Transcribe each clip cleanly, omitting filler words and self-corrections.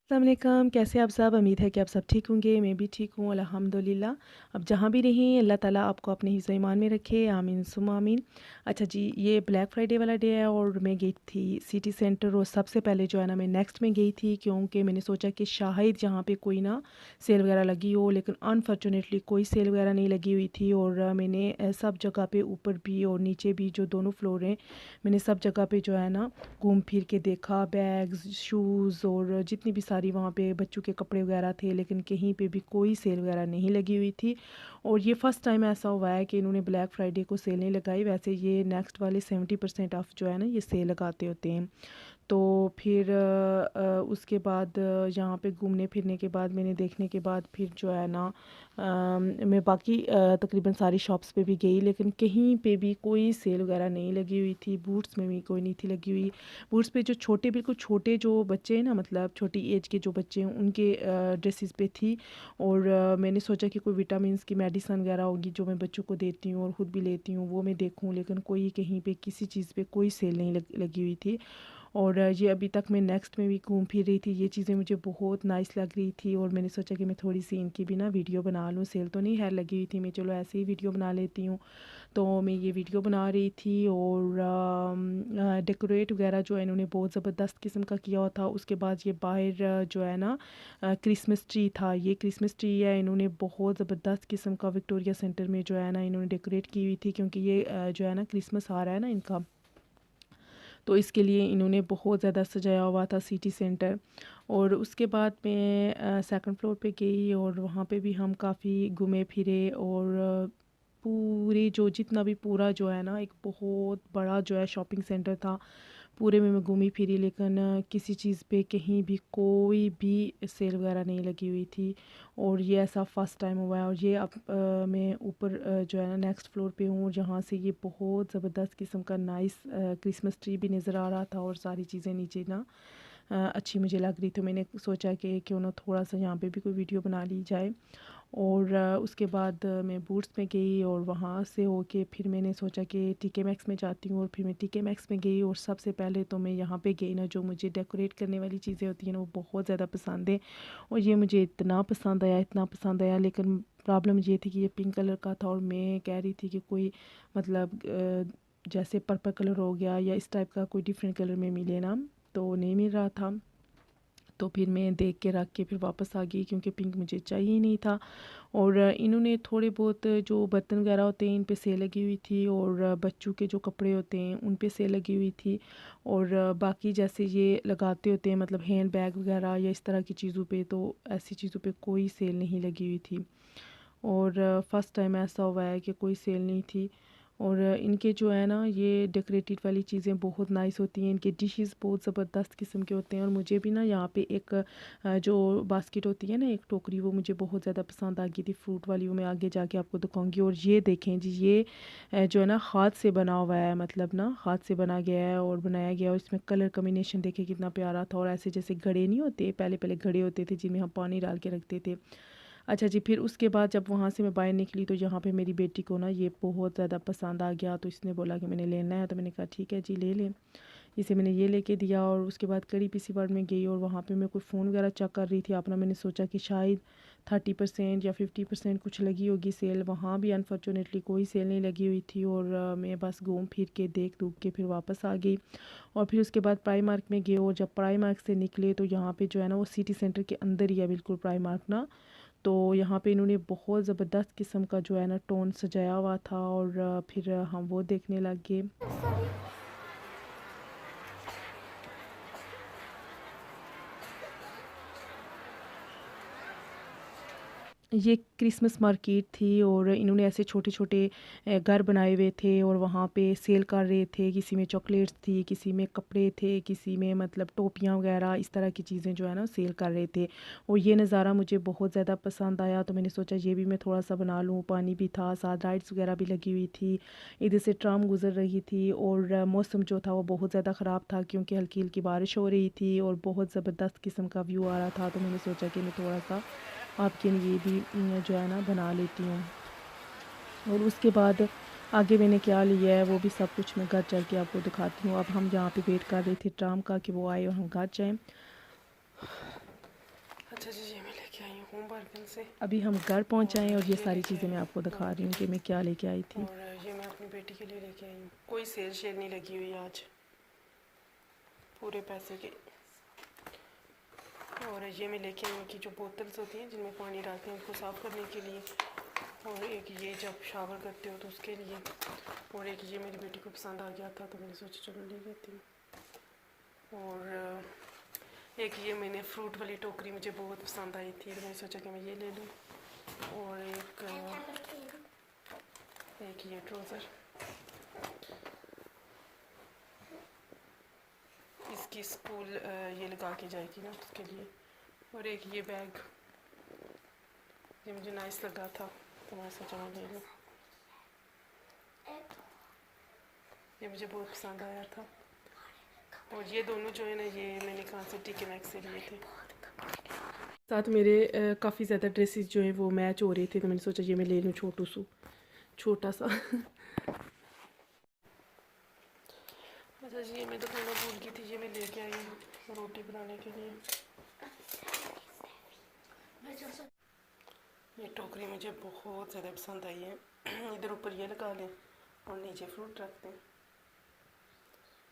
अस्सलाम वालेकुम, कैसे आप सब? उम्मीद है कि आप सब ठीक होंगे। मैं भी ठीक हूँ अल्हम्दुलिल्लाह। अब जहाँ भी रहें अल्लाह ताला आपको अपने हिफ्ज़ ईमान में रखे, आमीन सुम्मा आमीन। अच्छा जी, ये ब्लैक फ्राइडे वाला डे है और मैं गई थी सिटी सेंटर और सबसे पहले जो है ना मैं नेक्स्ट में गई थी, क्योंकि मैंने सोचा कि शायद यहाँ पे कोई ना सेल वगैरह लगी हो, लेकिन अनफॉर्चुनेटली कोई सेल वगैरह नहीं लगी हुई थी। और मैंने सब जगह पे ऊपर भी और नीचे भी जो दोनों फ्लोर हैं, मैंने सब जगह पे जो है ना घूम फिर के देखा, बैग्स, शूज़ और जितनी भी सारी वहाँ पे बच्चों के कपड़े वगैरह थे, लेकिन कहीं पे भी कोई सेल वगैरह नहीं लगी हुई थी। और ये फ़र्स्ट टाइम ऐसा हुआ है कि इन्होंने ब्लैक फ्राइडे को सेल नहीं लगाई। वैसे ये नेक्स्ट वाले 70% ऑफ जो है ना ये सेल लगाते होते हैं। तो फिर उसके बाद यहाँ पे घूमने फिरने के बाद मैंने देखने के बाद फिर जो है ना मैं बाकी तकरीबन सारी शॉप्स पे भी गई, लेकिन कहीं पे भी कोई सेल वगैरह नहीं लगी हुई थी। बूट्स में भी कोई नहीं थी लगी हुई। बूट्स पे जो छोटे बिल्कुल छोटे जो बच्चे हैं ना, मतलब छोटी एज के जो बच्चे हैं उनके ड्रेसेस पे थी। और मैंने सोचा कि कोई विटामिन्स की मेडिसन वगैरह होगी जो मैं बच्चों को देती हूँ और ख़ुद भी लेती हूँ, वो मैं देखूँ, लेकिन कोई कहीं पे किसी चीज़ पे कोई सेल नहीं लगी हुई थी। और ये अभी तक मैं नेक्स्ट में भी घूम फिर रही थी, ये चीज़ें मुझे बहुत नाइस लग रही थी और मैंने सोचा कि मैं थोड़ी सी इनकी भी ना वीडियो बना लूँ। सेल तो नहीं है लगी हुई थी, मैं चलो ऐसे ही वीडियो बना लेती हूँ। तो मैं ये वीडियो बना रही थी और डेकोरेट वगैरह जो है इन्होंने बहुत ज़बरदस्त किस्म का किया हुआ था। उसके बाद ये बाहर जो है ना क्रिसमस ट्री था, ये क्रिसमस ट्री है इन्होंने बहुत ज़बरदस्त किस्म का विक्टोरिया सेंटर में जो है ना इन्होंने डेकोरेट की हुई थी, क्योंकि ये जो है ना क्रिसमस आ रहा है ना इनका, तो इसके लिए इन्होंने बहुत ज़्यादा सजाया हुआ था सिटी सेंटर। और उसके बाद मैं सेकंड फ्लोर पे गई और वहाँ पे भी हम काफ़ी घूमे फिरे। और पूरे जो जितना भी पूरा जो है ना एक बहुत बड़ा जो है शॉपिंग सेंटर था, पूरे में मैं घूमी फिरी, लेकिन किसी चीज़ पे कहीं भी कोई भी सेल वगैरह नहीं लगी हुई थी। और ये ऐसा फ़र्स्ट टाइम हुआ है। और ये अब मैं ऊपर जो है ना नेक्स्ट फ्लोर पे हूँ, जहाँ से ये बहुत ज़बरदस्त किस्म का नाइस क्रिसमस ट्री भी नज़र आ रहा था और सारी चीज़ें नीचे ना अच्छी मुझे लग रही थी। मैंने सोचा कि क्यों ना थोड़ा सा यहाँ पे भी कोई वीडियो बना ली जाए। और उसके बाद मैं बूट्स में गई और वहाँ से होके फिर मैंने सोचा कि टीके मैक्स में जाती हूँ, और फिर मैं टीके मैक्स में गई। और सबसे पहले तो मैं यहाँ पे गई ना, जो मुझे डेकोरेट करने वाली चीज़ें होती हैं ना वो बहुत ज़्यादा पसंद है। और ये मुझे इतना पसंद आया, इतना पसंद आया, लेकिन प्रॉब्लम ये थी कि ये पिंक कलर का था और मैं कह रही थी कि कोई मतलब जैसे पर्पल कलर हो गया या इस टाइप का कोई डिफरेंट कलर में मिले ना, तो नहीं मिल रहा था। तो फिर मैं देख के रख के फिर वापस आ गई, क्योंकि पिंक मुझे चाहिए ही नहीं था। और इन्होंने थोड़े बहुत जो बर्तन वगैरह होते हैं इन पे सेल लगी हुई थी, और बच्चों के जो कपड़े होते हैं उन पे सेल लगी हुई थी। और बाकी जैसे ये लगाते होते हैं मतलब हैंड बैग वगैरह या इस तरह की चीज़ों पे, तो ऐसी चीज़ों पे कोई सेल नहीं लगी हुई थी। और फर्स्ट टाइम ऐसा हुआ है कि कोई सेल नहीं थी। और इनके जो है ना ये डेकोरेटेड वाली चीज़ें बहुत नाइस होती हैं, इनके डिशेस बहुत ज़बरदस्त किस्म के होते हैं। और मुझे भी ना यहाँ पे एक जो बास्केट होती है ना एक टोकरी, वो मुझे बहुत ज़्यादा पसंद आ गई थी फ्रूट वाली, वो मैं आगे जाके आपको दिखाऊंगी। और ये देखें जी, ये जो है ना हाथ से बना हुआ है, मतलब ना हाथ से बना गया है और बनाया गया है। और इसमें कलर कम्बिनेशन देखे कितना प्यारा था। और ऐसे जैसे घड़े नहीं होते, पहले पहले घड़े होते थे जिनमें हम पानी डाल के रखते थे। अच्छा जी, फिर उसके बाद जब वहाँ से मैं बाहर निकली तो यहाँ पे मेरी बेटी को ना ये बहुत ज़्यादा पसंद आ गया, तो इसने बोला कि मैंने लेना है, तो मैंने कहा ठीक है जी ले लें। इसे मैंने ये लेके दिया। और उसके बाद कड़ी पीसी वर्ड में गई और वहाँ पे मैं कोई फ़ोन वगैरह चेक कर रही थी अपना। मैंने सोचा कि शायद 30% या 50% कुछ लगी होगी सेल, वहाँ भी अनफॉर्चुनेटली कोई सेल नहीं लगी हुई थी। और मैं बस घूम फिर के देख दूख के फिर वापस आ गई। और फिर उसके बाद प्राइमार्क में गए, और जब प्राइमार्क से निकले तो यहाँ पे जो है ना वो सिटी सेंटर के अंदर ही है बिल्कुल प्राइमार्क ना। तो यहाँ पे इन्होंने बहुत ज़बरदस्त किस्म का जो है ना टोन सजाया हुआ था। और फिर हम वो देखने लग गए। ये क्रिसमस मार्केट थी और इन्होंने ऐसे छोटे छोटे घर बनाए हुए थे और वहाँ पे सेल कर रहे थे। किसी में चॉकलेट्स थी, किसी में कपड़े थे, किसी में मतलब टोपियाँ वगैरह इस तरह की चीज़ें जो है ना सेल कर रहे थे। और ये नज़ारा मुझे बहुत ज़्यादा पसंद आया, तो मैंने सोचा ये भी मैं थोड़ा सा बना लूँ। पानी भी था, साथ राइड्स वगैरह भी लगी हुई थी, इधर से ट्राम गुजर रही थी। और मौसम जो था वो बहुत ज़्यादा ख़राब था, क्योंकि हल्की हल्की बारिश हो रही थी और बहुत ज़बरदस्त किस्म का व्यू आ रहा था। तो मैंने सोचा कि मैं थोड़ा सा आपके लिए भी जो है ना बना लेती हूँ। और उसके बाद आगे मैंने क्या लिया है वो भी सब कुछ मैं घर चल के आपको दिखाती हूँ। अब हम यहाँ पे वेट कर रहे थे ट्राम का कि वो आए और हम घर जाएँ। अच्छा जी, ये मैं लेके आई हूँ बर्गन से। अभी हम घर पहुँच आए और ये सारी चीज़ें मैं आपको दिखा रही हूँ कि मैं क्या लेके आई थी। और ये मैं अपनी बेटी के लिए लेके आई हूँ। कोई सेल शेल नहीं लगी हुई आज, पूरे पैसे के। और ये मैं लेके आई हूँ कि जो बोतल्स होती हैं जिनमें पानी डालते हैं उनको साफ़ करने के लिए, और एक ये जब शावर करते हो तो उसके लिए, और एक ये मेरी बेटी को पसंद आ गया था तो मैंने सोचा चलो ले लेती हूँ। और एक ये मैंने फ्रूट वाली टोकरी मुझे बहुत पसंद आई थी तो मैंने सोचा कि मैं ये ले लूँ। और एक ये ट्राउज़र, इसकी स्कूल ये लगा के जाएगी ना उसके लिए। और एक ये बैग, ये मुझे नाइस लगा था तो मैं सोचा मैं ले लूँ, ये मुझे बहुत पसंद आया था। और ये दोनों जो है ना ये मैंने कहाँ से टी के मैक्स से लिए थे। साथ मेरे काफ़ी ज़्यादा ड्रेसेस जो हैं वो मैच हो रहे थे तो मैंने सोचा ये मैं ले लूँ छोटा सा। अच्छा जी, ये मैं दुकाना भूल गई थी, ये मैं लेके आई हूँ रोटी बनाने के लिए। ये टोकरी मुझे बहुत ज़्यादा पसंद आई है। इधर ऊपर ये लगा लें और नीचे फ्रूट रख दें,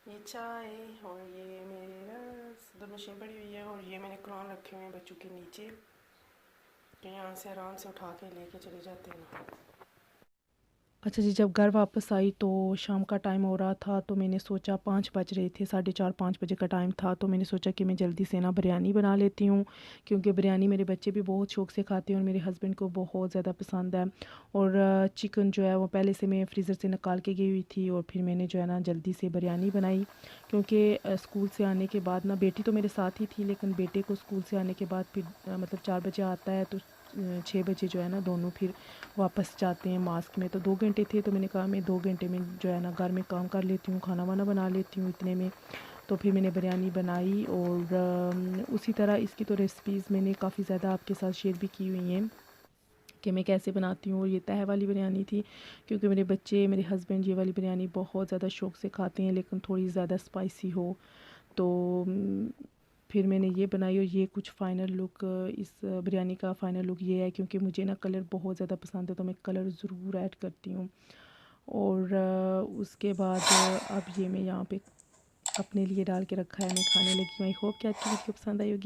ये चाय और ये मेरे रस, दो मशीन पड़ी हुई है। और ये मैंने कुरान रखे हुए हैं बच्चों के नीचे कि यहाँ से आराम से उठा के लेके चले जाते हैं ना। अच्छा जी, जब घर वापस आई तो शाम का टाइम हो रहा था तो मैंने सोचा 5 बज रहे थे, 4:30-5 बजे का टाइम था तो मैंने सोचा कि मैं जल्दी से ना बिरयानी बना लेती हूँ, क्योंकि बिरयानी मेरे बच्चे भी बहुत शौक़ से खाते हैं और मेरे हस्बैंड को बहुत ज़्यादा पसंद है। और चिकन जो है वो पहले से मैं फ्रीज़र से निकाल के गई हुई थी और फिर मैंने जो है ना जल्दी से बिरयानी बनाई, क्योंकि स्कूल से आने के बाद ना, बेटी तो मेरे साथ ही थी लेकिन बेटे को स्कूल से आने के बाद फिर मतलब 4 बजे आता है तो 6 बजे जो है ना दोनों फिर वापस जाते हैं मास्क में। तो 2 घंटे थे तो मैंने कहा मैं 2 घंटे में जो है ना घर में काम कर लेती हूँ, खाना वाना बना लेती हूँ इतने में। तो फिर मैंने बिरयानी बनाई और उसी तरह इसकी तो रेसिपीज़ मैंने काफ़ी ज़्यादा आपके साथ शेयर भी की हुई हैं कि मैं कैसे बनाती हूँ। और ये तह वाली बिरयानी थी क्योंकि मेरे बच्चे, मेरे हस्बैंड ये वाली बिरयानी बहुत ज़्यादा शौक़ से खाते हैं लेकिन थोड़ी ज़्यादा स्पाइसी हो। तो फिर मैंने ये बनाई और ये कुछ फ़ाइनल लुक, इस बिरयानी का फ़ाइनल लुक ये है, क्योंकि मुझे ना कलर बहुत ज़्यादा पसंद है तो मैं कलर ज़रूर ऐड करती हूँ। और उसके बाद अब ये मैं यहाँ पे अपने लिए डाल के रखा है, मैं खाने लगी हूँ। आई होप कि आज की वीडियो पसंद आई होगी।